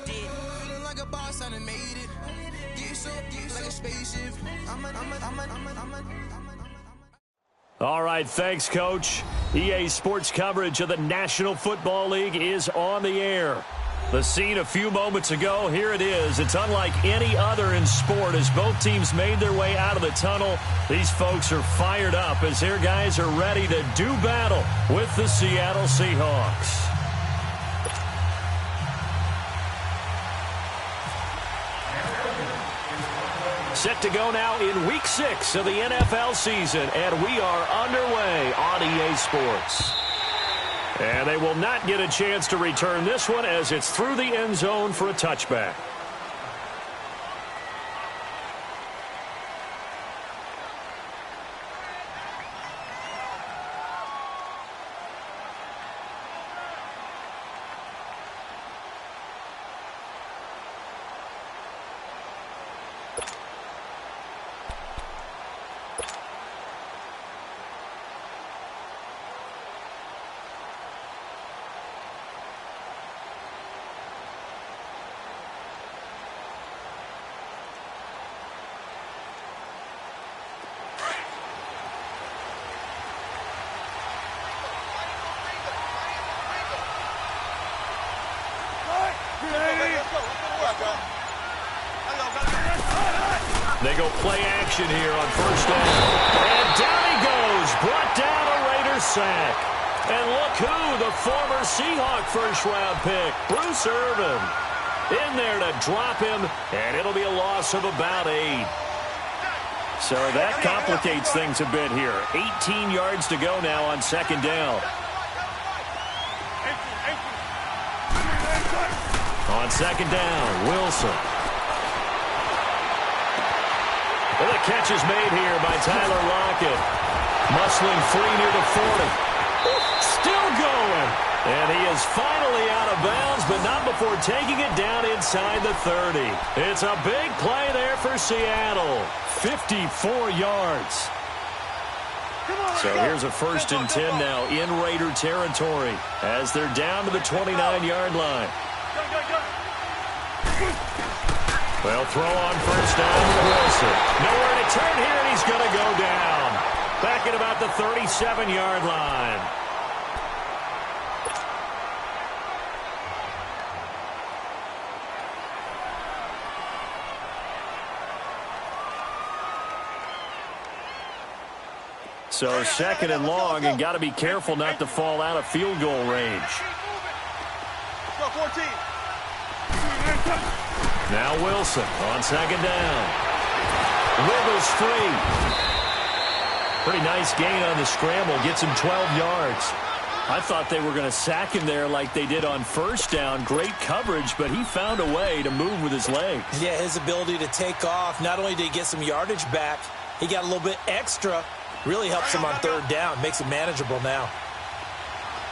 Feeling like a boss, I done made it. Get so like a spaceship. All right, thanks, Coach. EA Sports coverage of the National Football League is on the air. The scene a few moments ago, here it is. It's unlike any other in sport as both teams made their way out of the tunnel. These folks are fired up as their guys are ready to do battle with the Seattle Seahawks. Set to go now in Week 6 of the NFL season, and we are underway on EA Sports. And they will not get a chance to return this one as it's through the end zone for a touchback. They go play action here on first down. And down he goes. Brought down a Raider sack. And look who, the former Seahawk first-round pick, Bruce Irvin, in there to drop him, and it'll be a loss of about 8. So that complicates things a bit here. 18 yards to go now on second down. On second down, Wilson. And the catch is made here by Tyler Lockett. Muscling free near the 40. Still going. And he is finally out of bounds, but not before taking it down inside the 30. It's a big play there for Seattle. 54 yards. So here's a 1st and 10 now in Raider territory as they're down to the 29-yard line. Well, throw on first down to Wilson. Nowhere to turn here, and he's going to go down. Back at about the 37-yard line. So 2nd and long, and got to be careful not to fall out of field goal range. Go 14. Now Wilson on second down. Wiggles free. Pretty nice gain on the scramble. Gets him 12 yards. I thought they were going to sack him there like they did on first down. Great coverage, but he found a way to move with his legs. Yeah, his ability to take off. Not only did he get some yardage back, he got a little bit extra. Really helps him on third down. Makes it manageable now.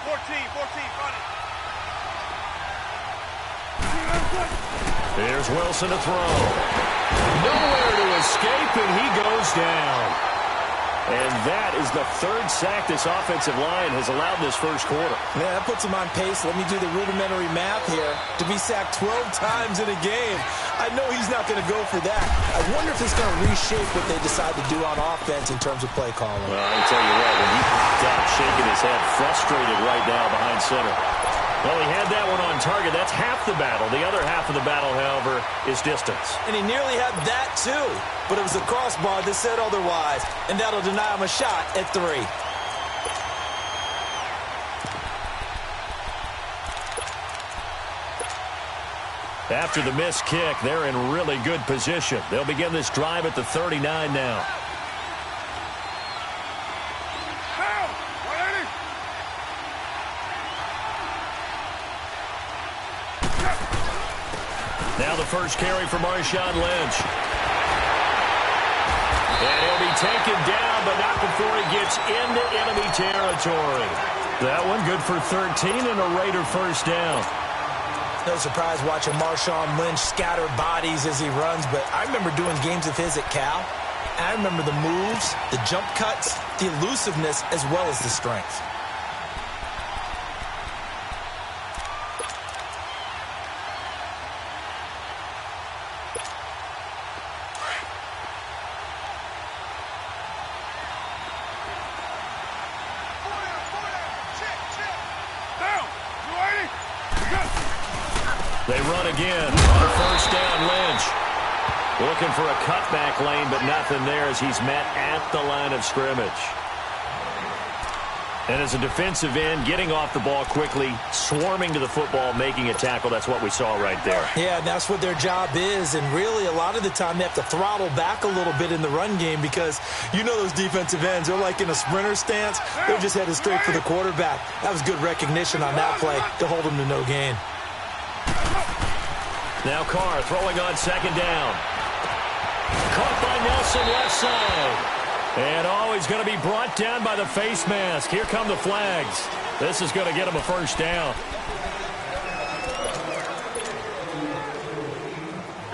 14, run it. Here's Wilson to throw. Nowhere to escape, and he goes down. And that is the 3rd sack this offensive line has allowed this first quarter. Yeah, that puts him on pace. Let me do the rudimentary math here. To be sacked 12 times in a game, I know he's not going to go for that. I wonder if it's going to reshape what they decide to do on offense in terms of play calling. Well, I tell you what, when he's shaking his head, frustrated right now behind center. Well, he had that one on target. That's half the battle. The other half of the battle, however, is distance. And he nearly had that, too. But it was the crossbar that said otherwise. And that'll deny him a shot at 3. After the missed kick, they're in really good position. They'll begin this drive at the 39 now. Now the first carry for Marshawn Lynch. And he'll be taken down, but not before he gets into enemy territory. That one good for 13 and a Raider first down. No surprise watching Marshawn Lynch scatter bodies as he runs, but I remember doing games of his at Cal. And I remember the moves, the jump cuts, the elusiveness, as well as the strength. They run again on first down. Lynch looking for a cutback lane, but nothing there as he's met at the line of scrimmage. And as a defensive end, getting off the ball quickly, swarming to the football, making a tackle, that's what we saw right there. Yeah, and that's what their job is. And really, a lot of the time, they have to throttle back a little bit in the run game because you know those defensive ends, they're like in a sprinter stance. They're just headed straight for the quarterback. That was good recognition on that play to hold them to no gain. Now Carr throwing on second down. Caught by Nelson left side. And he's going to be brought down by the face mask. Here come the flags. This is going to get him a first down.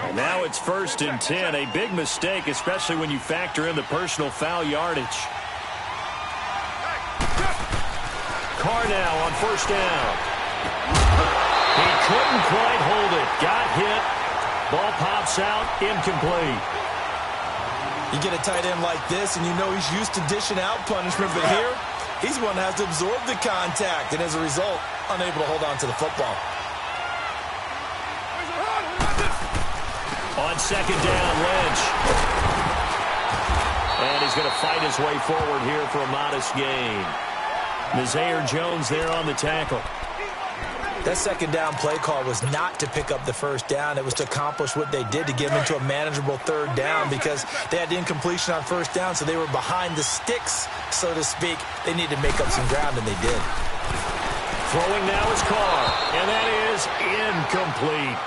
And now it's 1st and 10. A big mistake, especially when you factor in the personal foul yardage. Carr now on first down. He couldn't quite hold it. Got hit. Ball pops out. Incomplete. You get a tight end like this, and you know he's used to dishing out punishment, but here, he's one that has to absorb the contact, and as a result, unable to hold on to the football. On second down, Lynch. And he's going to fight his way forward here for a modest gain. Nazaire Jones there on the tackle. That second down play call was not to pick up the first down. It was to accomplish what they did to get them into a manageable third down because they had the incompletion on first down, so they were behind the sticks, so to speak. They needed to make up some ground, and they did. Throwing now is Carr, and that is incomplete.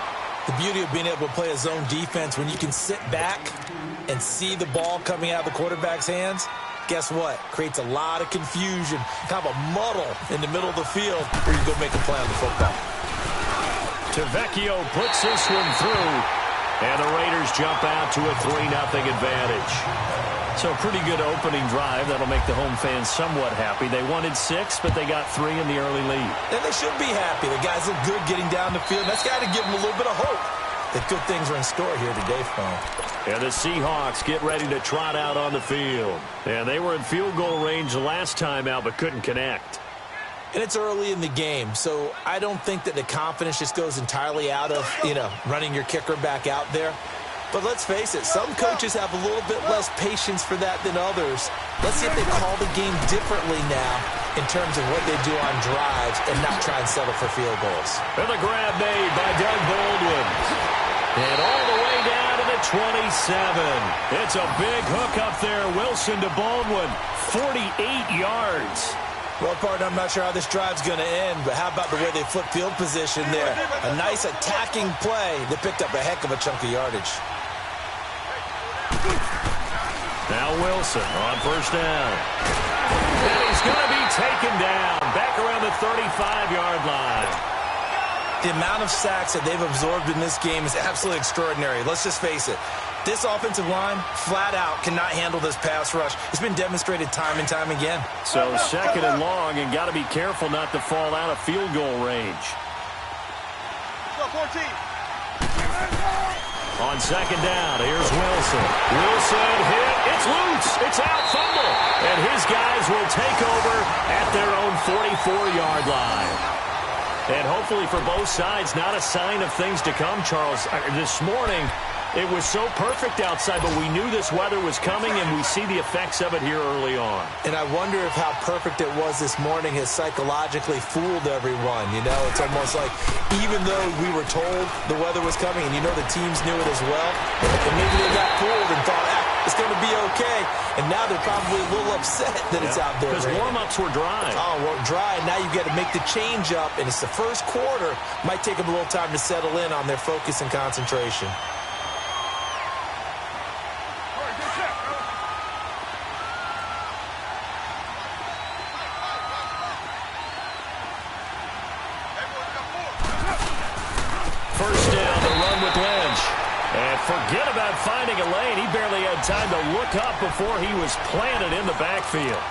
The beauty of being able to play a zone defense when you can sit back and see the ball coming out of the quarterback's hands, guess what? Creates a lot of confusion, kind of a muddle in the middle of the field where you go make a play on the football. Tavecchio puts this one through, and the Raiders jump out to a 3-0 advantage. So a pretty good opening drive. That'll make the home fans somewhat happy. They wanted 6, but they got 3 in the early lead. And they should be happy. The guys look good getting down the field. That's got to give them a little bit of hope that good things are in store here today for them. And the Seahawks get ready to trot out on the field. And they were in field goal range the last time out, but couldn't connect. And it's early in the game, so I don't think that the confidence just goes entirely out of, running your kicker back out there. But let's face it, some coaches have a little bit less patience for that than others. Let's see if they call the game differently now in terms of what they do on drives and not try and settle for field goals. And the grab made by Doug Baldwin. And all the way down to the 27. It's a big hook up there. Wilson to Baldwin. 48 yards. Well, partner, I'm not sure how this drive's going to end, but how about the way they flip field position there? A nice attacking play that picked up a heck of a chunk of yardage. Now Wilson on first down. And he's going to be taken down back around the 35-yard line. The amount of sacks that they've absorbed in this game is absolutely extraordinary. Let's just face it. This offensive line, flat out, cannot handle this pass rush. It's been demonstrated time and time again. So second and long, and got to be careful not to fall out of field goal range. Let's go, 14. On second down, here's Wilson. Wilson hit. It's loose. It's out. Fumble. And his guys will take over at their own 44-yard line. And hopefully for both sides, not a sign of things to come, Charles. This morning, it was so perfect outside, but we knew this weather was coming, and we see the effects of it here early on. And I wonder if how perfect it was this morning has psychologically fooled everyone. It's almost like even though we were told the weather was coming, and the teams knew it as well, and maybe they got fooled and thought, it's going to be okay. And now they're probably a little upset that it's out there. Because warm-ups were dry. Oh, well, dry. Now you've got to make the change up, and it's the first quarter. Might take them a little time to settle in on their focus and concentration. First down, the run with Lynch. And forget about finding a lane. He barely had time to look up before he was planted in the backfield.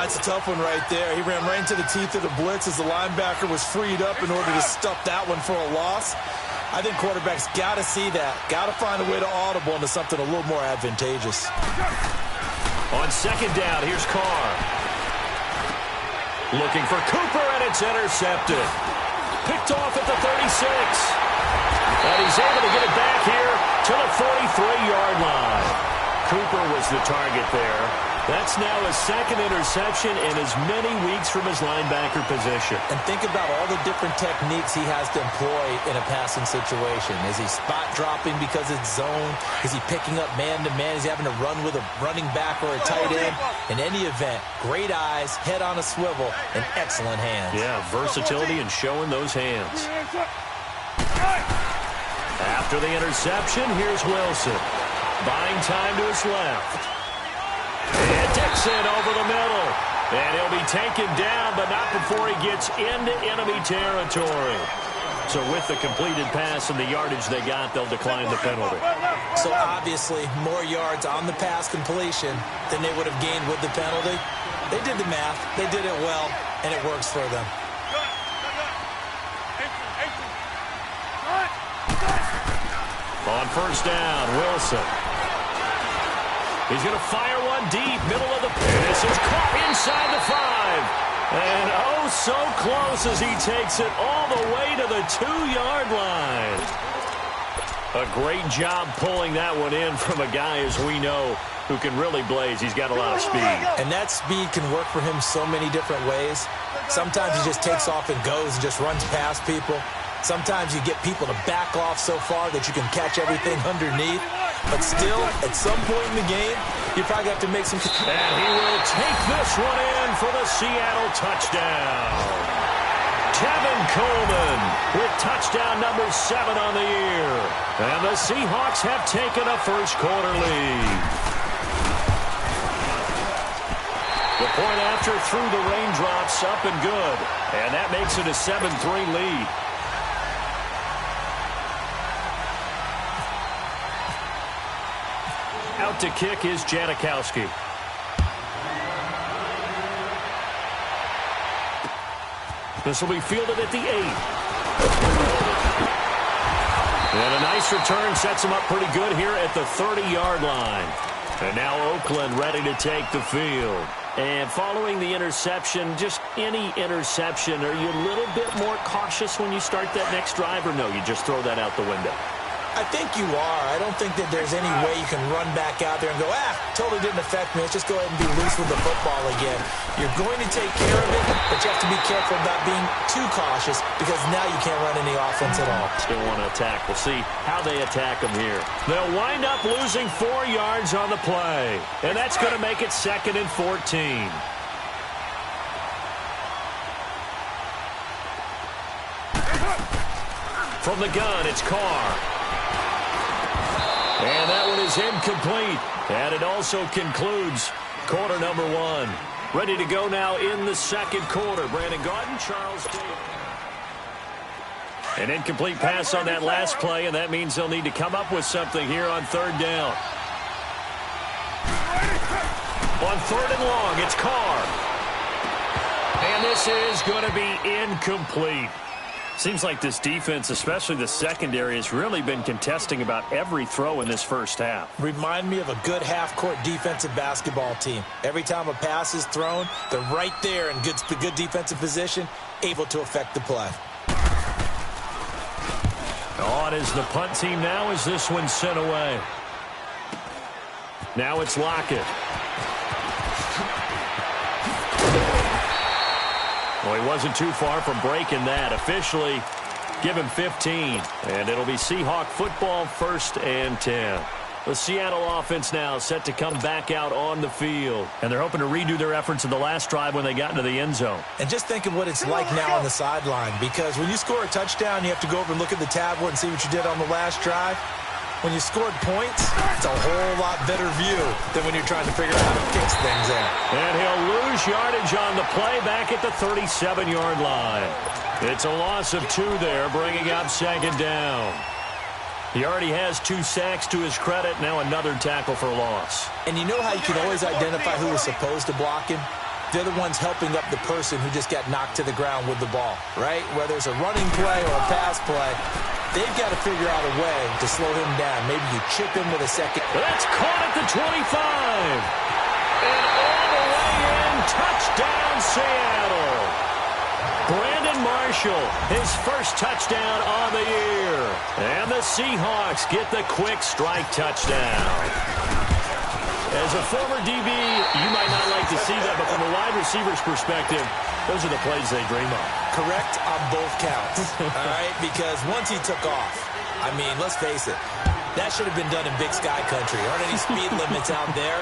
It's a tough one right there. He ran right into the teeth of the blitz as the linebacker was freed up in order to stuff that one for a loss. I think quarterbacks got to see that. Got to find a way to audible into something a little more advantageous. On second down, here's Carr. Looking for Cooper, and it's intercepted. picked off at the 36. And he's able to get it back here to the 43-yard line. Cooper was the target there. That's now his second interception in as many weeks from his linebacker position. And think about all the different techniques he has to employ in a passing situation. Is he spot dropping because it's zone? Is he picking up man-to-man? Is he having to run with a running back or a tight end? In any event, great eyes, head on a swivel, and excellent hands. Yeah, versatility and showing those hands. After the interception, here's Wilson. Buying time to his left. And Dixon over the middle. And he'll be taken down, but not before he gets into enemy territory. So with the completed pass and the yardage they got, they'll decline the penalty. So obviously, more yards on the pass completion than they would have gained with the penalty. They did the math. They did it well, and it works for them. On first down, Wilson. He's going to fire one deep, middle of the pitch. This is caught inside the 5. And oh, so close as he takes it all the way to the 2-yard line. A great job pulling that one in from a guy, as we know, who can really blaze. He's got a lot of speed. And that speed can work for him so many different ways. Sometimes he just takes off and goes and just runs past people. Sometimes you get people to back off so far that you can catch everything underneath. But still, at some point in the game, you probably have to make some... And he will take this one in for the Seattle touchdown. Tevin Coleman with touchdown number 7 on the year. And the Seahawks have taken a first-quarter lead. The point after through the raindrops, up and good. And that makes it a 7-3 lead. Out to kick is Janikowski. This will be fielded at the 8. And a nice return sets him up pretty good here at the 30-yard line. And now Oakland ready to take the field. And following the interception, just any interception, are you a little bit more cautious when you start that next drive, or no, you just throw that out the window? I think you are. I don't think that there's any way you can run back out there and go, totally didn't affect me. Let's just go ahead and be loose with the football again. You're going to take care of it, but you have to be careful about being too cautious because now you can't run any offense at all. Still want to attack. We'll see how they attack them here. They'll wind up losing 4 yards on the play, and that's going to make it 2nd and 14. From the gun, it's Carr. And that one is incomplete. And it also concludes quarter number 1. Ready to go now in the second quarter. Brandon Gaudin, Charles Davis. An incomplete pass on that last play, and that means they'll need to come up with something here on 3rd down. On 3rd and long, it's Carr. And this is going to be incomplete. Seems like this defense, especially the secondary, has really been contesting about every throw in this first half. Remind me of a good half-court defensive basketball team. Every time a pass is thrown, they're right there in good defensive position, able to affect the play. On is the punt team now as this one's sent away. Now it's Lockett. Well, he wasn't too far from breaking that. Officially, give him 15. And it'll be Seahawk football, 1st and 10. The Seattle offense now set to come back out on the field. And they're hoping to redo their efforts in the last drive when they got into the end zone. And just think of what it's like now on the sideline. Because when you score a touchdown, you have to go over and look at the tablet and see what you did on the last drive. When you scored points, it's a whole lot better view than when you're trying to figure out how to fix things there. And he'll lose yardage on the play back at the 37-yard line. It's a loss of 2 there, bringing up 2nd down. He already has 2 sacks to his credit, now another tackle for loss. And you know how you can always identify who was supposed to block him? They're the ones helping up the person who just got knocked to the ground with the ball, right? Whether it's a running play or a pass play, they've got to figure out a way to slow him down. Maybe you chip him with a second. That's caught at the 25. And all the way in, touchdown Seattle. Brandon Brandon Marshall, his first touchdown on the year. And the Seahawks get the quick strike touchdown. As a former DB, you might not like to see that, but from a wide receiver's perspective, those are the plays they dream of. Correct on both counts, all right? Because once he took off, I mean, let's face it, that should have been done in Big Sky Country. Aren't any speed limits out there?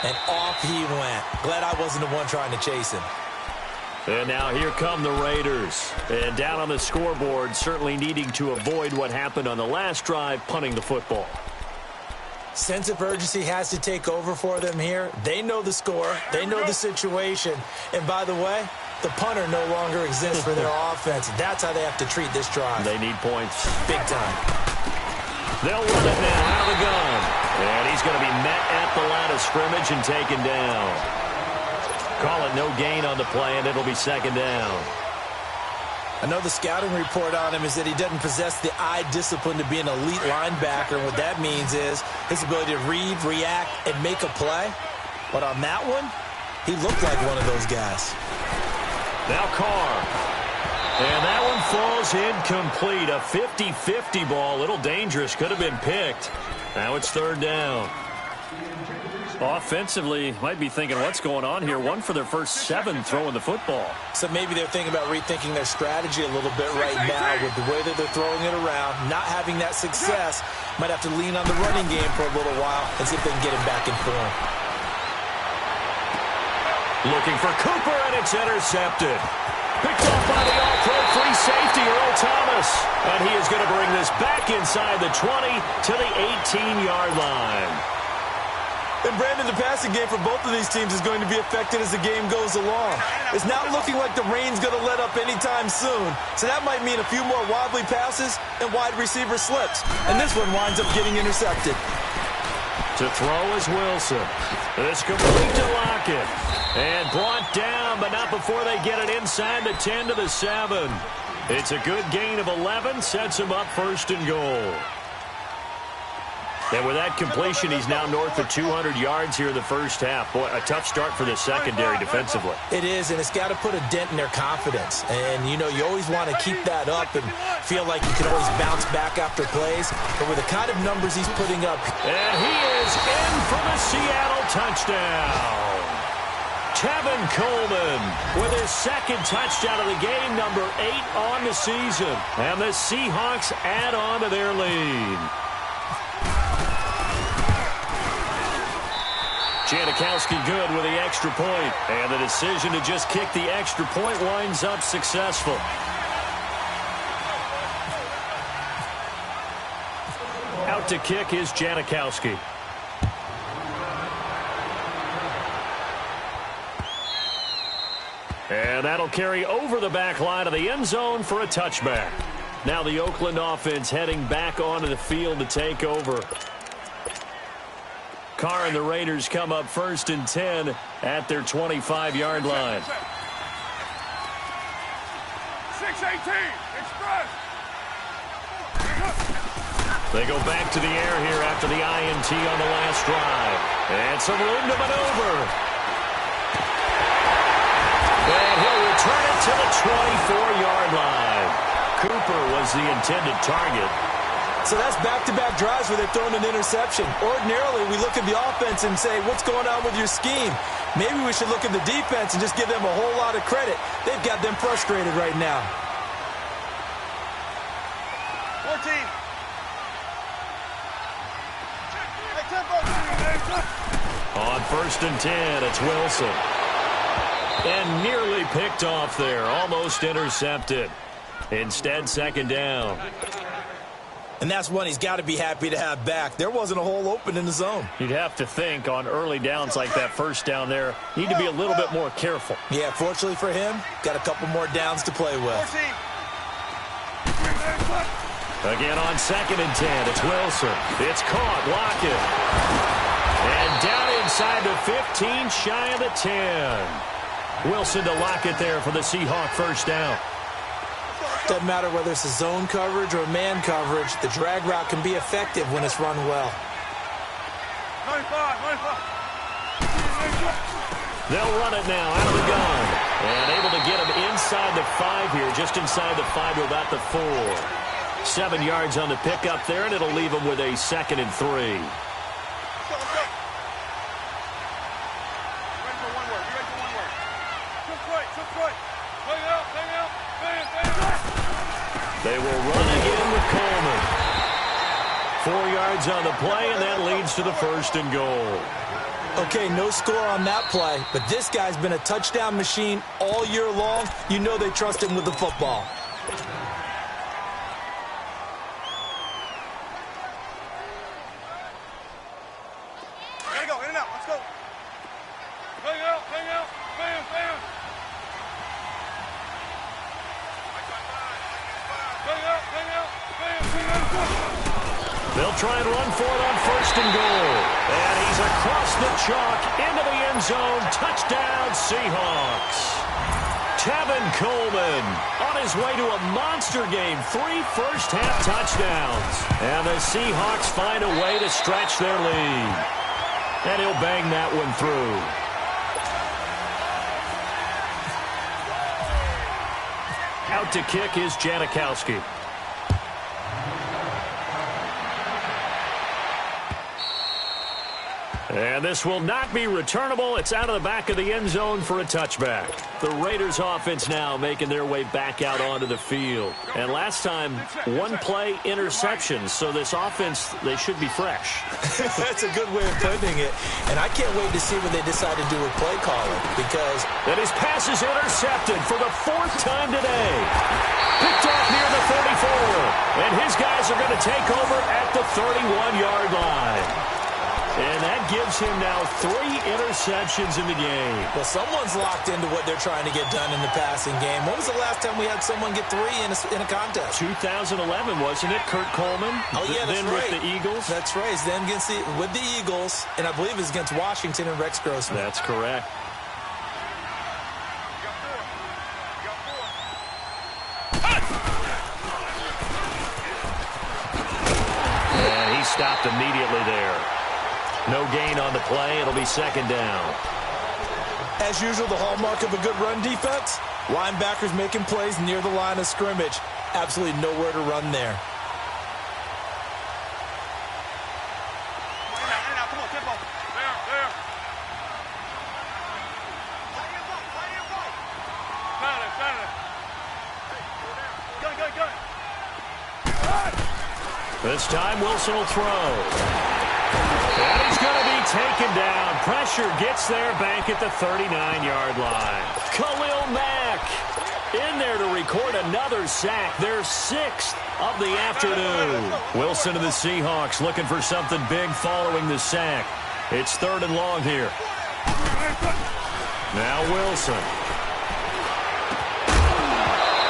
And off he went. Glad I wasn't the one trying to chase him. And now here come the Raiders. And down on the scoreboard, certainly needing to avoid what happened on the last drive, punting the football. Sense of urgency has to take over for them here. They know the score. They know the situation. And by the way, the punter no longer exists for their offense. That's how they have to treat this drive. They need points. Big time. They'll run it now out of the gun. And he's going to be met at the line of scrimmage and taken down. Call it no gain on the play, and it'll be second down. I know the scouting report on him is that he doesn't possess the eye discipline to be an elite linebacker. What that means is his ability to read, react, and make a play. But on that one, he looked like one of those guys. Now Carr. And that one falls incomplete. A 50-50 ball. A little dangerous. Could have been picked. Now it's third down. Offensively, might be thinking, what's going on here? One for their first 7 throwing the football. So maybe they're thinking about rethinking their strategy a little bit right now with the way that they're throwing it around. Not having that success, might have to lean on the running game for a little while and see if they can get him back in form. Looking for Cooper, and it's intercepted. Picked off by the all-pro free safety, Earl Thomas. And he is going to bring this back inside the 20 to the 18-yard line. And Brandon, the passing game for both of these teams is going to be affected as the game goes along. It's not looking like the rain's going to let up anytime soon. So that might mean a few more wobbly passes and wide receiver slips. And this one winds up getting intercepted. To throw is Wilson. This complete to Lockett. And brought down, but not before they get it inside the 10 to the 7. It's a good gain of 11. Sets him up first and goal. And with that completion, he's now north of 200 yards here in the first half. Boy, a tough start for the secondary defensively. It is, and it's got to put a dent in their confidence. And, you know, you always want to keep that up and feel like you can always bounce back after plays. But with the kind of numbers he's putting up. And he is in for the Seattle touchdown. Tevin Coleman with his second touchdown of the game, number 8 on the season. And the Seahawks add on to their lead. Janikowski good with the extra point. And the decision to just kick the extra point winds up successful. Out to kick is Janikowski. And that'll carry over the back line of the end zone for a touchback. Now the Oakland offense heading back onto the field to take over. Carr and the Raiders come up first and 10 at their 25-yard line. 6-18, express. They go back to the air here after the INT on the last drive. And some room to maneuver. And he'll return it to the 24-yard line. Cooper was the intended target. So that's back-to-back drives where they're throwing an interception. Ordinarily, we look at the offense and say, what's going on with your scheme? Maybe we should look at the defense and just give them a whole lot of credit. They've got them frustrated right now. 14. On first and 10, it's Wilson. And nearly picked off there. Almost intercepted. Instead, second down. And that's one he's got to be happy to have back. There wasn't a hole open in the zone. You'd have to think on early downs like that first down there, need to be a little bit more careful. Yeah, fortunately for him, got a couple more downs to play with. 14. Again on second and 10, it's Wilson. It's caught, Lockett. And down inside the 15, shy of the 10. Wilson to Lockett there for the Seahawk first down. Doesn't matter whether it's a zone coverage or a man coverage, the drag route can be effective when it's run well. 95. They'll run it now out of the gun. And able to get him inside the 5 here, just inside the 5 to about the 4. 7 yards on the pickup there, and it'll leave him with a 2nd and 3. Let's go. Ready for one word. You ready for one word? Took right. Hang out. Bam. They will run again with Coleman. 4 yards on the play, and that leads to the 1st and goal. Okay, no score on that play, but this guy's been a touchdown machine all year long. You know they trust him with the football. Gotta go. In and out. Let's go. Hang out. Bam. Hang out. Bam. They'll try and run for it on 1st and goal. And he's across the chalk into the end zone. Touchdown, Seahawks. Tevin Coleman on his way to a monster game. 3 first-half touchdowns. And the Seahawks find a way to stretch their lead. And he'll bang that one through. Out to kick is Janikowski. And this will not be returnable. It's out of the back of the end zone for a touchback. The Raiders offense now making their way back out onto the field. And last time, 1 play interceptions. So this offense, they should be fresh. That's a good way of putting it. And I can't wait to see what they decide to do with play calling, because that his pass is intercepted for the 4th time today. Picked off near the 34. And his guys are going to take over at the 31-yard line. And that gives him now 3 interceptions in the game. Well, someone's locked into what they're trying to get done in the passing game. When was the last time we had someone get 3 in a contest? 2011, wasn't it? Kurt Coleman. Oh, yeah, that's then right. with the Eagles. That's right. Then with the Eagles, and I believe it's against Washington and Rex Grossman. That's correct. And he stopped immediately there. No gain on the play. It'll be 2nd down. As usual, the hallmark of a good run defense, linebackers making plays near the line of scrimmage. Absolutely nowhere to run there. In and out. Come on, tempo. There. Gun. This time Wilson will throw. And he's going to be taken down. Pressure gets there back at the 39-yard line. Khalil Mack in there to record another sack. Their 6th of the afternoon. Wilson and the Seahawks looking for something big following the sack. It's 3rd and long here. Now Wilson.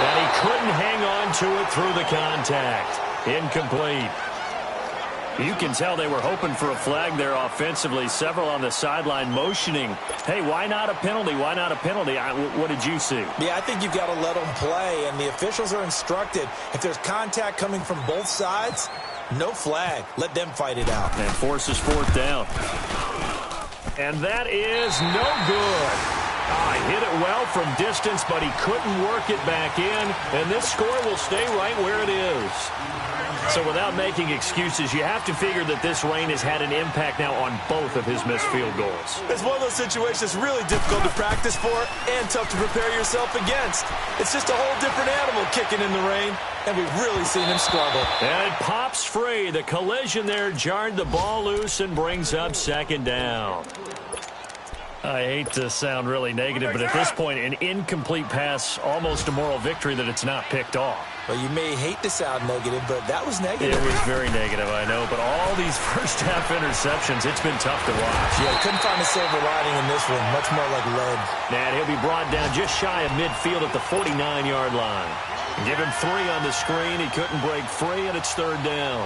And he couldn't hang on to it through the contact. Incomplete. You can tell they were hoping for a flag there offensively. Several on the sideline motioning, hey, why not a penalty? Why not a penalty? What did you see? Yeah, I think you've got to let them play, and the officials are instructed. If there's contact coming from both sides, no flag. Let them fight it out. And forces 4th down. And that is no good. He hit it well from distance, but he couldn't work it back in. And this score will stay right where it is. So without making excuses, you have to figure that this rain has had an impact now on both of his missed field goals. It's one of those situations really difficult to practice for and tough to prepare yourself against. It's just a whole different animal kicking in the rain, and we've really seen him struggle. And it pops free. The collision there jarred the ball loose and brings up 2nd down. I hate to sound really negative, but at this point, an incomplete pass, almost a moral victory that it's not picked off. Well, you may hate to sound negative, but that was negative. It was very negative, I know. But all these first-half interceptions, it's been tough to watch. Yeah, couldn't find a silver lining in this one. Much more like lead. And he'll be brought down just shy of midfield at the 49-yard line. Give him 3 on the screen. He couldn't break free, and it's 3rd down.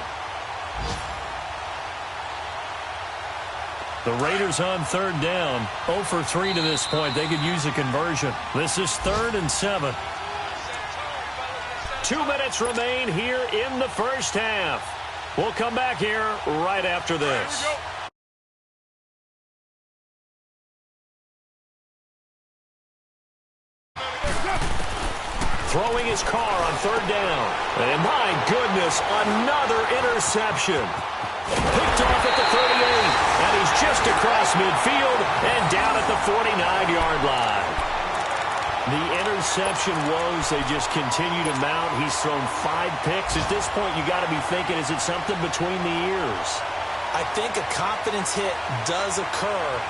The Raiders on 3rd down. 0 for 3 to this point. They could use a conversion. This is 3rd and 7. 2 minutes remain here in the first half. We'll come back here right after this. throwing his car on third down. And my goodness, another interception. Picked off at the 38, and he's just across midfield and down at the 49-yard line. The interception woes, they just continue to mount. He's thrown 5 picks. At this point, you got to be thinking, is it something between the ears? I think a confidence hit does occur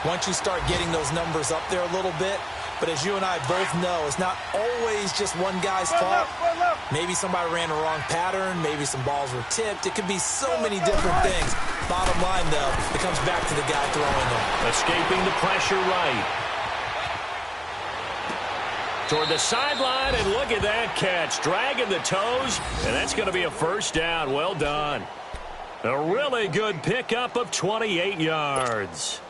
once you start getting those numbers up there a little bit. But as you and I both know, it's not always just one guy's fault. Maybe somebody ran a wrong pattern. Maybe some balls were tipped. It could be so many different things. Bottom line, though, it comes back to the guy throwing them. Escaping the pressure right. Toward the sideline, and look at that catch. Dragging the toes, and that's going to be a first down. Well done. A really good pickup of 28 yards.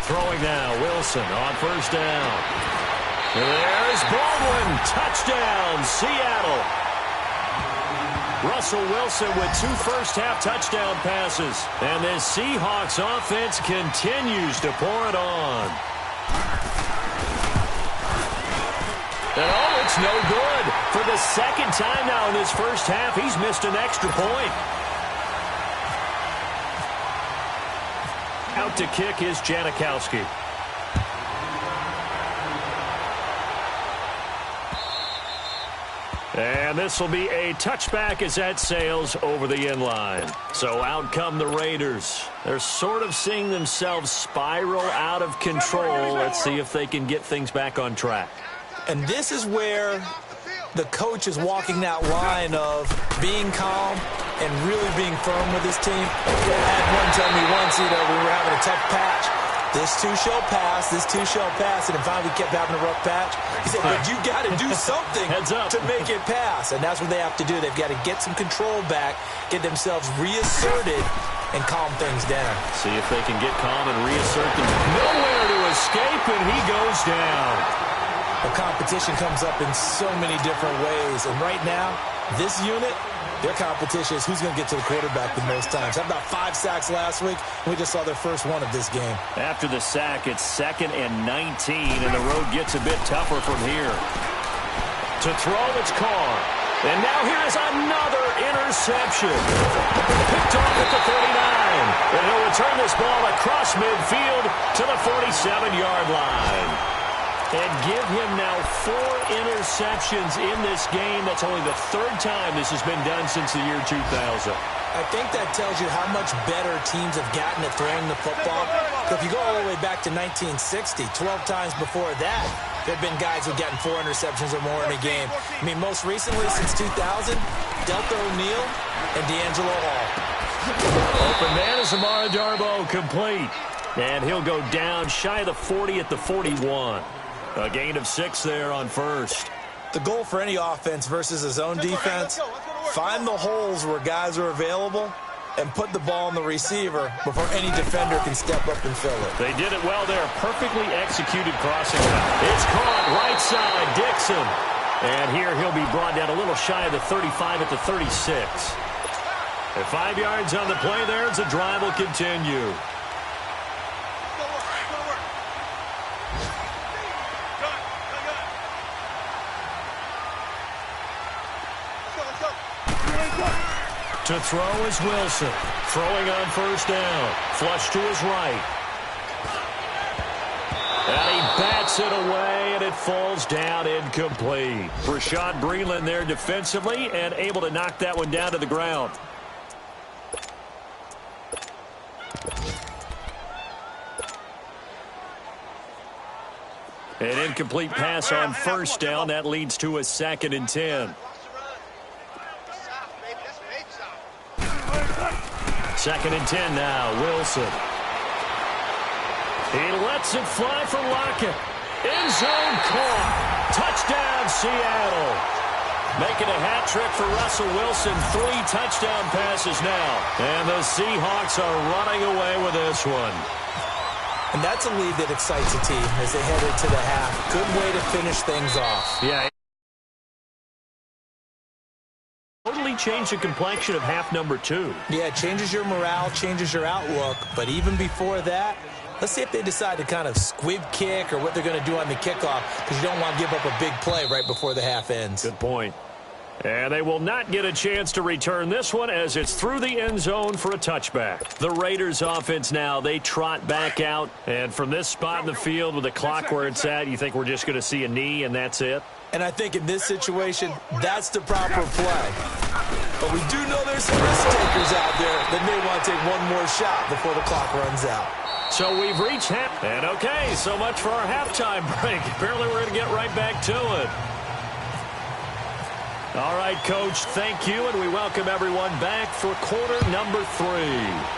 Throwing now, Wilson on first down. There's Baldwin. Touchdown, Seattle. Russell Wilson with 2 first-half touchdown passes. And this Seahawks offense continues to pour it on. And oh, it's no good. For the second time now in this first half, he's missed an extra point. Out to kick is Janikowski. And this will be a touchback as that sails over the end line. So out come the Raiders. They're sort of seeing themselves spiral out of control. Let's see if they can get things back on track. And this is where the coach is walking that line of being calm and really being firm with his team. I had one tell me once, we were having a tough patch. This too shall pass, this too shall pass. And finally we kept having a rough patch. He said, but you got to do something to make it pass. And that's what they have to do. They've got to get some control back, get themselves reasserted, and calm things down. See if they can get calm and reassert them. Nowhere to escape, and he goes down. The competition comes up in so many different ways. And right now, this unit, their competition is who's going to get to the quarterback the most times. Had about 5 sacks last week, and we just saw their first one of this game. After the sack, it's 2nd and 19, and the road gets a bit tougher from here. To throw, it's Carr. And now here is another interception. Picked off at the 39. And he'll return this ball across midfield to the 47-yard line. And give him now 4 interceptions in this game. That's only the 3rd time this has been done since the year 2000. I think that tells you how much better teams have gotten at throwing the football. So if you go all the way back to 1960, 12 times before that, there have been guys who've gotten 4 interceptions or more in a game. I mean, most recently, since 2000, Delta O'Neal and D'Angelo Hall. Open man is Amara Darboh, complete. And he'll go down shy of the 40 at the 41. A gain of 6 there on first. The goal for any offense versus his own defense, find the holes where guys are available and put the ball on the receiver before any defender can step up and fill it. They did it well there. Perfectly executed crossing route. It's caught right side, Dixon. And here he'll be brought down a little shy of the 35 at the 36. At 5 yards on the play there, the drive will continue. To throw is Wilson. Throwing on first down. Flush to his right. And he bats it away, and it falls down incomplete. Rashad Breeland there defensively and able to knock that one down to the ground. An incomplete pass on first down. That leads to a 2nd and 10. 2nd and 10 now, Wilson. He lets it fly for Lockett. End zone caught. Touchdown, Seattle. Making a hat trick for Russell Wilson. 3 touchdown passes now. And the Seahawks are running away with this one. And that's a lead that excites a team as they head into the half. Good way to finish things off. Yeah. change the complexion of half number 2. Yeah, it changes your morale, changes your outlook. But even before that, let's see if they decide to kind of squib kick or what they're going to do on the kickoff, because you don't want to give up a big play right before the half ends. Good point. And they will not get a chance to return this one as it's through the end zone for a touchback. The Raiders offense now, they trot back out. And from this spot in the field with the clock where it's at, you think we're just going to see a knee and that's it? And I think in this situation, that's the proper play. But we do know there's some risk takers out there that may want to take one more shot before the clock runs out. So we've reached half. And okay, so much for our halftime break. Apparently we're going to get right back to it. All right, Coach, thank you, and we welcome everyone back for quarter number 3.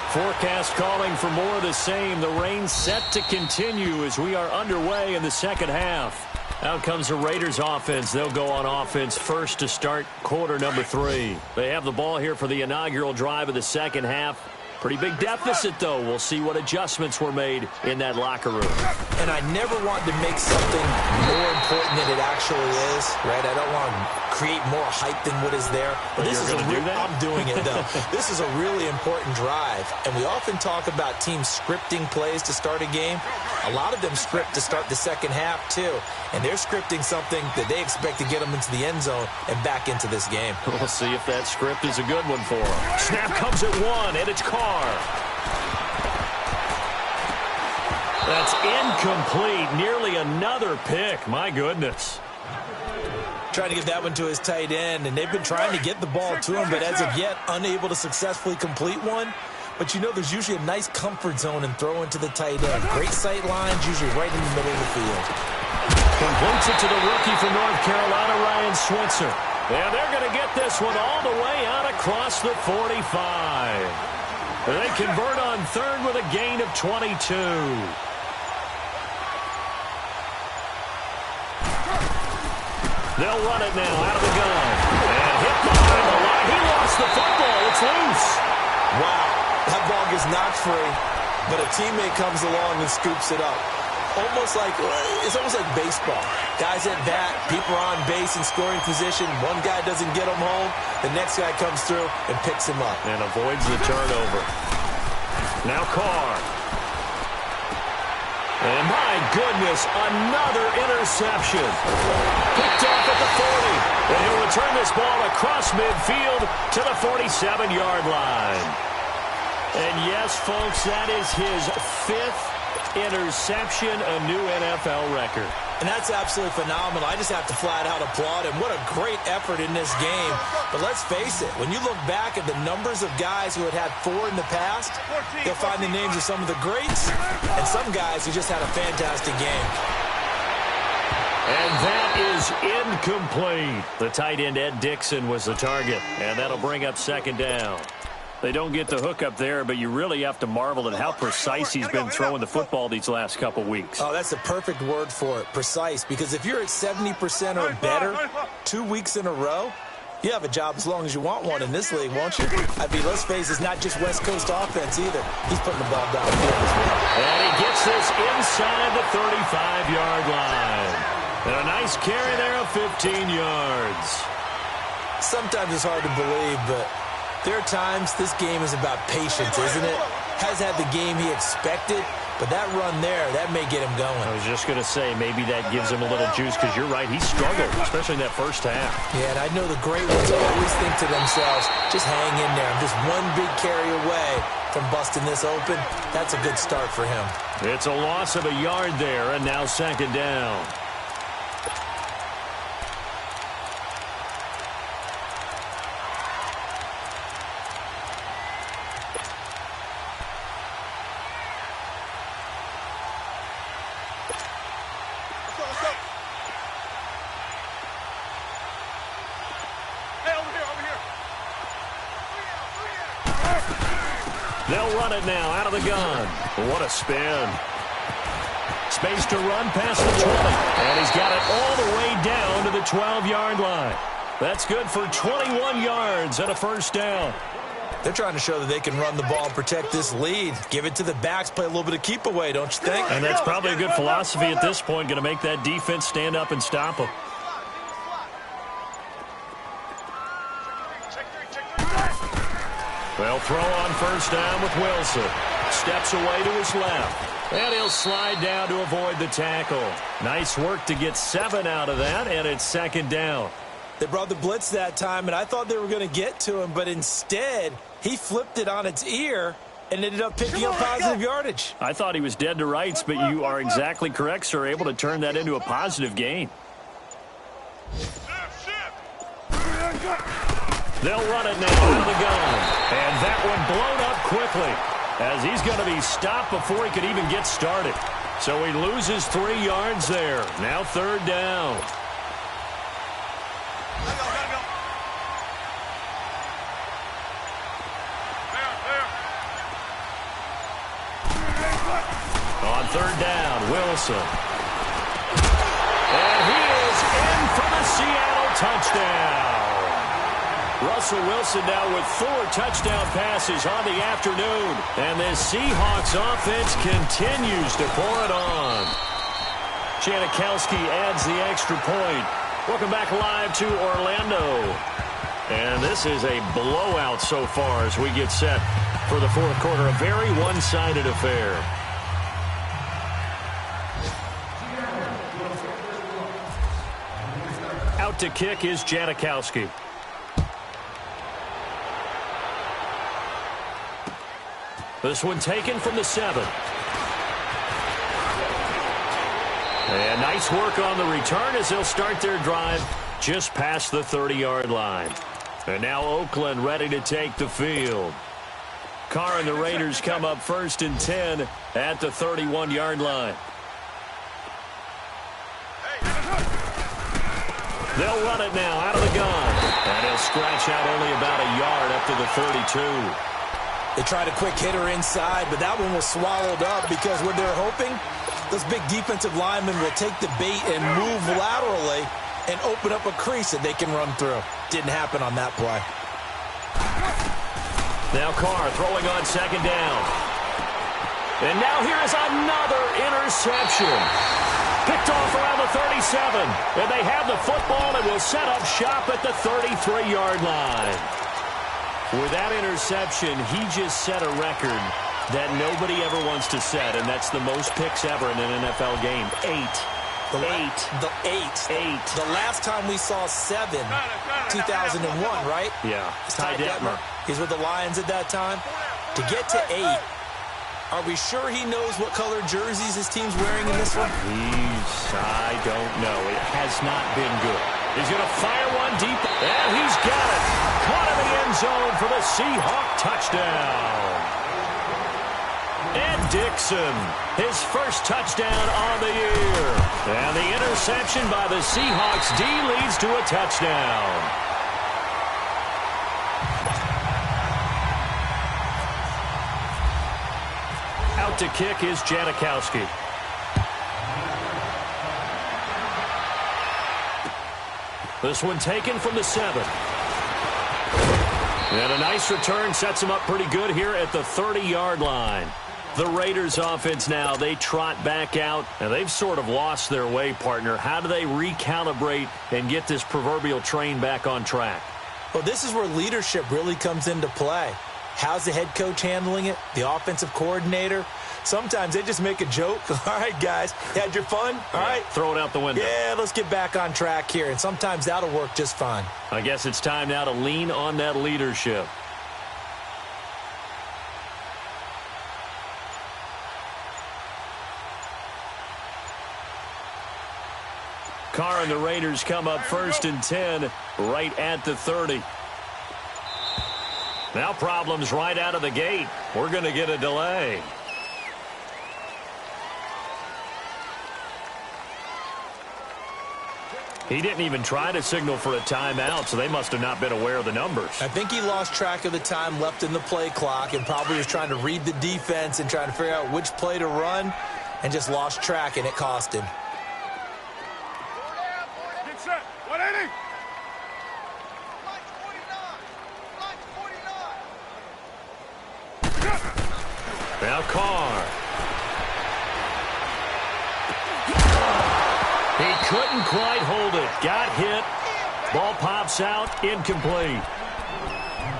Forecast calling for more of the same. The rain set to continue as we are underway in the second half. Out comes the Raiders offense. They'll go on offense first to start quarter number 3. They have the ball here for the inaugural drive of the second half. Pretty big deficit, though. We'll see what adjustments were made in that locker room. And I never want to make something more important than it actually is, right? I don't want to create more hype than what is there. But this is I'm doing it, though. This is a really important drive. And we often talk about teams scripting plays to start a game. A lot of them script to start the second half, too. And they're scripting something that they expect to get them into the end zone and back into this game. We'll see if that script is a good one for them. Snap comes at 1, and it's Carr. That's incomplete. Nearly another pick. My goodness. Trying to get that one to his tight end, and they've been trying to get the ball to him, but as of yet, unable to successfully complete one. But you know there's usually a nice comfort zone in throwing to the tight end. Great sight lines, usually right in the middle of the field. Completes it to the rookie from North Carolina, Ryan Switzer. And they're going to get this one all the way out across the 45. They convert on third with a gain of 22. They'll run it now out of the gun. And hit behind the line. He lost the football. It's loose. Wow. That ball gets knocked free, but a teammate comes along and scoops it up. It's almost like baseball. Guys at bat, people are on base in scoring position. One guy doesn't get him home. The next guy comes through and picks him up. And avoids the turnover. Now Carr. And my goodness, another interception. Picked off at the 40. And he'll return this ball across midfield to the 47-yard line. And yes, folks, that is his 5th interception, a new NFL record. And that's absolutely phenomenal. I just have to flat out applaud him. What a great effort in this game. But let's face it, when you look back at the numbers of guys who had 4 in the past, you'll find the names of some of the greats and some guys who just had a fantastic game. And that is incomplete. The tight end, Ed Dixon, was the target. And that'll bring up second down. They don't get the hook up there, but you really have to marvel at how precise he's been throwing the football these last couple weeks. Oh, that's the perfect word for it, precise. Because if you're at 70% or better 2 weeks in a row, you have a job as long as you want one in this league, won't you? I mean, let's face it, it's not just West Coast offense either. He's putting the ball downfield as well. And he gets this inside the 35-yard line. And a nice carry there of 15 yards. Sometimes it's hard to believe, but there are times this game is about patience, isn't it? Has had the game he expected, but that run there, that may get him going. I was just going to say, maybe that gives him a little juice, because you're right, he struggled, especially in that first half. Yeah, and I know the great ones always think to themselves, just hang in there. I'm just one big carry away from busting this open. That's a good start for him. It's a loss of a yard there, and now second down. They'll run it now out of the gun. What a spin. Space to run past the 20. And he's got it all the way down to the 12-yard line. That's good for 21 yards and a first down. They're trying to show that they can run the ball and protect this lead. Give it to the backs, play a little bit of keep away, don't you think? And that's probably a good philosophy at this point, going to make that defense stand up and stop them. Check They'll throw on first down with Wilson. Steps away to his left. And he'll slide down to avoid the tackle. Nice work to get 7 out of that, and it's second down. They brought the blitz that time, and I thought they were going to get to him, but instead, he flipped it on its ear and ended up picking up positive yardage. I thought he was dead to rights, but you are exactly correct, sir. Able to turn that into a positive gain. They'll run it now out of the gun. And that one blown up quickly as he's going to be stopped before he could even get started. So he loses 3 yards there. Now third down. On third down, Wilson. And he is in for the Seattle touchdown. Russell Wilson now with 4 touchdown passes on the afternoon. And this Seahawks offense continues to pour it on. Janikowski adds the extra point. Welcome back live to Orlando. And this is a blowout so far as we get set for the fourth quarter. A very one-sided affair. Out to kick is Janikowski. This one taken from the 7. And nice work on the return as they'll start their drive just past the 30-yard line. And now Oakland ready to take the field. Carr and the Raiders come up first and 10 at the 31-yard line. They'll run it now out of the gun. And he'll scratch out only about a yard up to the 32. They tried a quick hitter inside, but that one was swallowed up because what they're hoping, those big defensive linemen will take the bait and move laterally and open up a crease that they can run through. Didn't happen on that play. Now Carr throwing on second down. And now here is another interception. Picked off around the 37. And they have the football and will set up shop at the 33-yard line. With that interception, he just set a record that nobody ever wants to set, and that's the most picks ever in an NFL game. 8. The last time we saw 7, 2001, right? Yeah. Ty Detmer. He's with the Lions at that time. To get to 8, are we sure he knows what color jerseys his team's wearing in this one? I don't know. It has not been good. He's going to fire one deep, and he's got it. Caught in the end zone for the Seahawk touchdown. Ed Dixon, his first touchdown on the year. And the interception by the Seahawks D leads to a touchdown. Out to kick is Janikowski. This one taken from the 7. And a nice return sets him up pretty good here at the 30-yard line. The Raiders offense now, they trot back out, and they've sort of lost their way, partner. How do they recalibrate and get this proverbial train back on track? Well, this is where leadership really comes into play. How's the head coach handling it? The offensive coordinator? Sometimes they just make a joke. All right, guys, you had your fun? All right. Throw it out the window. Yeah, let's get back on track here. And sometimes that'll work just fine. I guess it's time now to lean on that leadership. Carr and the Raiders come up first and 10 right at the 30. Now problems right out of the gate. We're going to get a delay. He didn't even try to signal for a timeout, so they must have not been aware of the numbers. I think he lost track of the time left in the play clock and probably was trying to read the defense and trying to figure out which play to run and just lost track, and it cost him. Get set. 180. Now Carr. He couldn't quite hold it. Got hit. Ball pops out. Incomplete.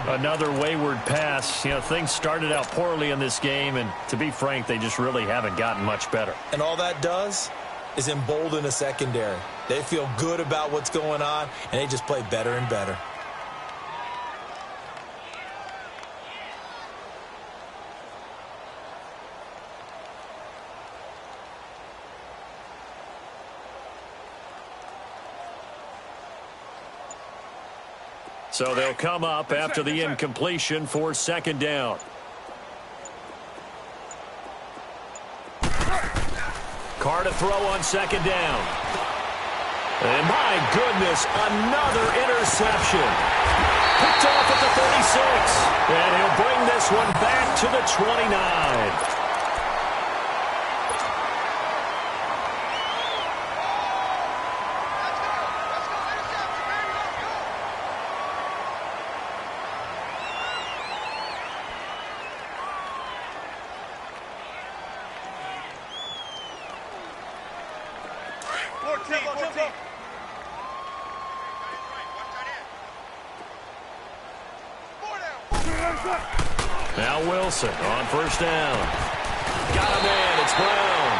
Another wayward pass. You know, things started out poorly in this game, and to be frank, they just really haven't gotten much better. And all that does is embolden a secondary. They feel good about what's going on, and they just play better and better. So they'll come up after the incompletion for second down. Carr to throw on second down. And my goodness, another interception. Picked off at the 36. And he'll bring this one back to the 29. Now Wilson on first down. Got a man. It's Brown.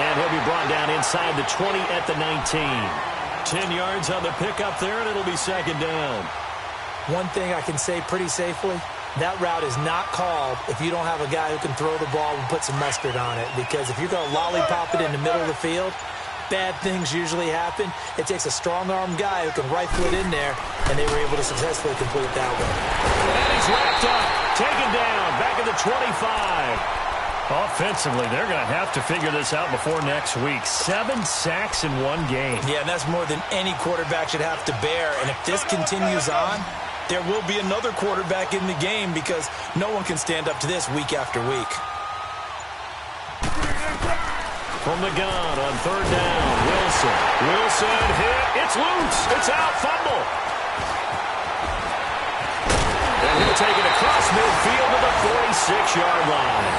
And he'll be brought down inside the 20 at the 19. 10 yards on the pickup there, and it'll be second down. One thing I can say pretty safely, that route is not called if you don't have a guy who can throw the ball and put some mustard on it. Because if you're going to lollipop it in the middle of the field, bad things usually happen. It takes a strong-arm guy who can rifle it in there, and they were able to successfully complete that one. And he's wrapped up, taken down, back at the 25. Offensively, they're going to have to figure this out before next week. 7 sacks in one game. Yeah, and that's more than any quarterback should have to bear. And if this continues on, there will be another quarterback in the game because no one can stand up to this week after week. From the gun on third down, Wilson. Wilson hit. It's loose. It's out. Fumble. And he'll take it across midfield to the 46-yard line.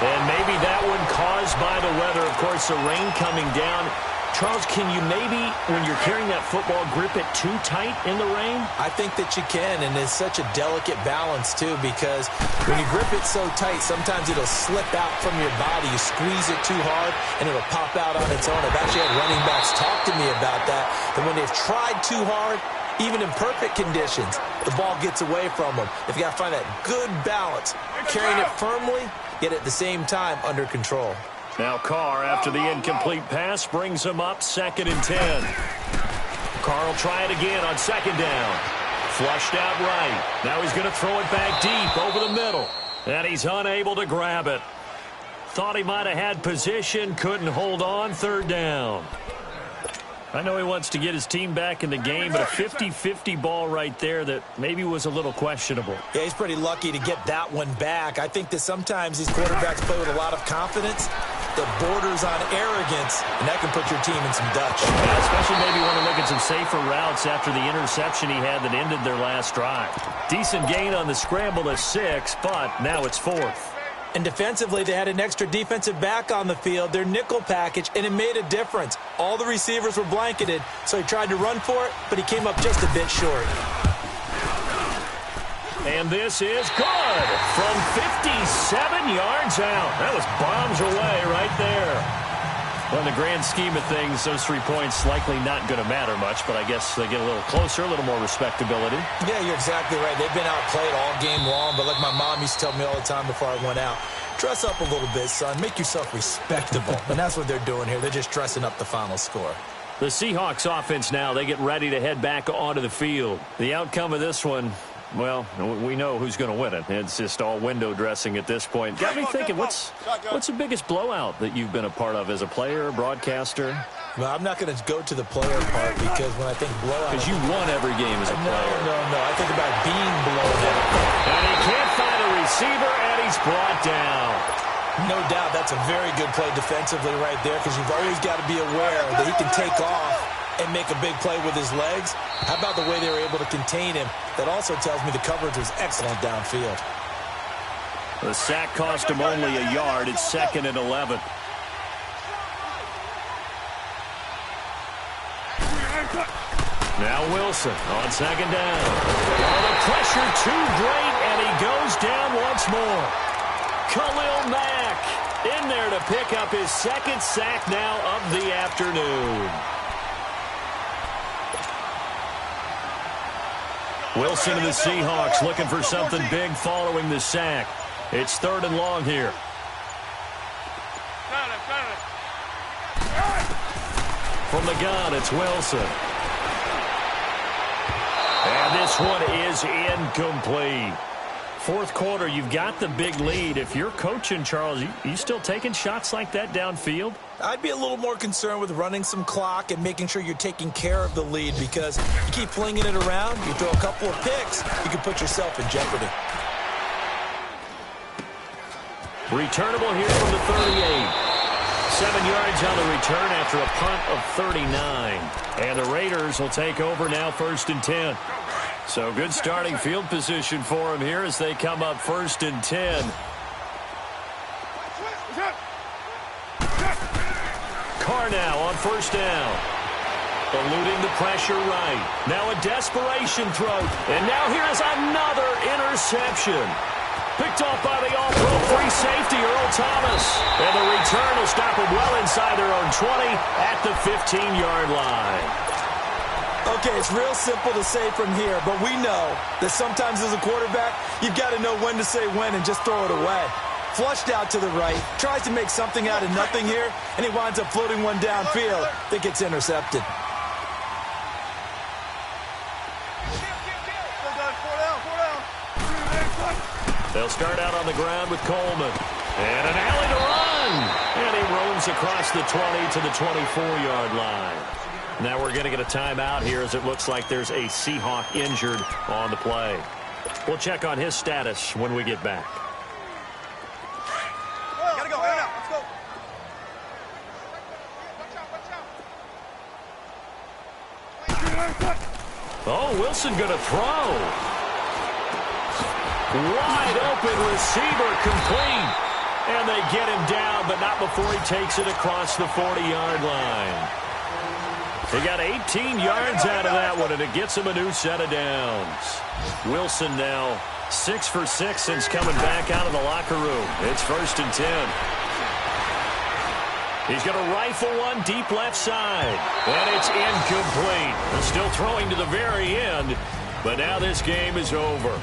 And maybe that one caused by the weather. Of course, the rain coming down. Charles, can you maybe, when you're carrying that football, grip it too tight in the rain? I think that you can, and it's such a delicate balance, too, because when you grip it so tight, sometimes it'll slip out from your body. You squeeze it too hard, and it'll pop out on its own. I've actually had running backs talk to me about that, and when they've tried too hard, even in perfect conditions, the ball gets away from them. If you got to find that good balance, carrying it firmly, yet at the same time under control. Now Carr, after the incomplete pass, brings him up 2nd and 10. Carr will try it again on second down. Flushed out right. Now he's going to throw it back deep over the middle. And he's unable to grab it. Thought he might have had position, couldn't hold on, third down. I know he wants to get his team back in the game, but a 50-50 ball right there that maybe was a little questionable. Yeah, he's pretty lucky to get that one back. I think that sometimes these quarterbacks play with a lot of confidence that borders on arrogance, and that can put your team in some Dutch. Yeah, especially maybe want to look at some safer routes after the interception he had that ended their last drive. Decent gain on the scramble to 6, but now it's 4th. And defensively, they had an extra defensive back on the field, their nickel package, and it made a difference. All the receivers were blanketed, so he tried to run for it, but he came up just a bit short. And this is good from 57 yards out. That was bombs away right there. Well, in the grand scheme of things, those 3 points likely not going to matter much, but I guess they get a little closer, a little more respectability. Yeah, you're exactly right. They've been outplayed all game long, but like my mom used to tell me all the time before I went out, dress up a little bit, son. Make yourself respectable. And that's what they're doing here. They're just dressing up the final score. The Seahawks offense now, they get ready to head back onto the field. The outcome of this one, well, we know who's going to win it. It's just all window dressing at this point. Got me thinking, what's the biggest blowout that you've been a part of as a player, broadcaster? Well, I'm not going to go to the player part because when I think blowout... Because you won every game as a player. No. I think about being blown out. And he can't find a receiver, and he's brought down. No doubt that's a very good play defensively right there because you've always got to be aware that he can take off and make a big play with his legs. How about the way they were able to contain him? That also tells me the coverage was excellent downfield. The sack cost him only a yard. It's 2nd and 11. Now Wilson on second down. Oh, the pressure too great, and he goes down once more. Khalil Mack in there to pick up his second sack now of the afternoon. Wilson and the Seahawks looking for something big following the sack. It's 3rd and long here. From the gun, it's Wilson. And this one is incomplete. 4th quarter, you've got the big lead. If you're coaching, Charles, you still taking shots like that downfield? I'd be a little more concerned with running some clock and making sure you're taking care of the lead, because you keep flinging it around, you throw a couple of picks, you can put yourself in jeopardy. Returnable here from the 38. 7 yards on the return after a punt of 39. And the Raiders will take over now 1st and 10. So good starting field position for them here as they come up 1st and 10. Carr now on 1st down. Eluding the pressure right. Now a desperation throw. And now here is another interception. Picked off by the all-pro free safety, Earl Thomas. And the return will stop him well inside their own 20 at the 15-yard line. Okay, it's real simple to say from here, but we know that sometimes as a quarterback, you've got to know when to say when and just throw it away. Flushed out to the right, tries to make something out of nothing here, and he winds up floating one downfield that gets intercepted. They'll start out on the ground with Coleman. And an alley to run. And he roams across the 20 to the 24-yard line. Now we're going to get a timeout here as it looks like there's a Seahawk injured on the play. We'll check on his status when we get back. Gotta go. Let's go. Oh, Wilson going to throw. Wide open receiver complete. And they get him down, but not before he takes it across the 40-yard line. He got 18 yards out of that one, and it gets him a new set of downs. Wilson now 6 for 6 since coming back out of the locker room. It's 1st and 10. He's going to rifle one deep left side. And it's incomplete. Still throwing to the very end, but now this game is over.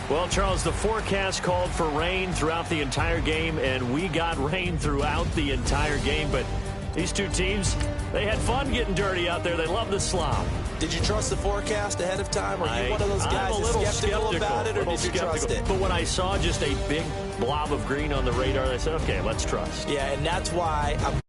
Well, Charles, the forecast called for rain throughout the entire game, and we got rain throughout the entire game. But these two teams, they had fun getting dirty out there. They love the slop. Did you trust the forecast ahead of time? Are you one of those guys that's skeptical about it, or did you trust it? But when I saw just a big blob of green on the radar, I said, okay, let's trust. Yeah, and that's why I'm